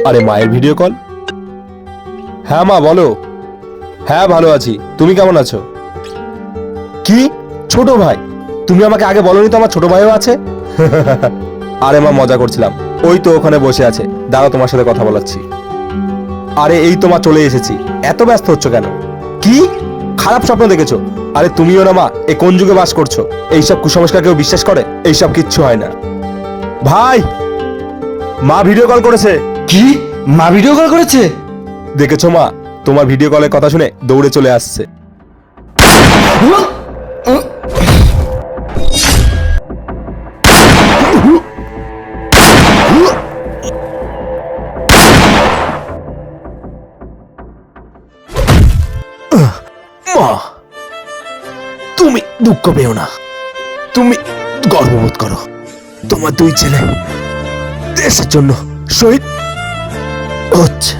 আরে মায়ের video call? হ্যাঁ মা বলো। হ্যাঁ ভালো আছি, তুমি কেমন আছো? কি ছোট ভাই? তুমি আমাকে আগে বলনি তো আমার ছোট ভাইও আছে। আরে মা মজা করছিলাম, ওই তো ওখানে বসে আছে, দাঁড়াও তোমার সাথে কথা বলাচ্ছি। আরে এই তো মা চলে এসেছি, এত ব্যস্ত হচ্ছ কেন? কি খারাপ স্বপ্ন দেখেছো? আরে তুমিও না মা, এ কোন যুগে বাস করছো? এইসব কুসংস্কার কেউ বিশ্বাস করে? এইসব কিচ্ছু হয় না। ভাই মা ভিডিও কল করেছে। কি? মা ভিডিও কল করেছে? দেখেছো মা, তোমার ভিডিও কলের কথা শুনে দৌড়ে চলে আসছে। মা তুমি দুঃখ পেও না, তুমি গর্ববোধ করো, তোমার দুই ছেলে দেশের জন্য শহীদ হচ্ছে।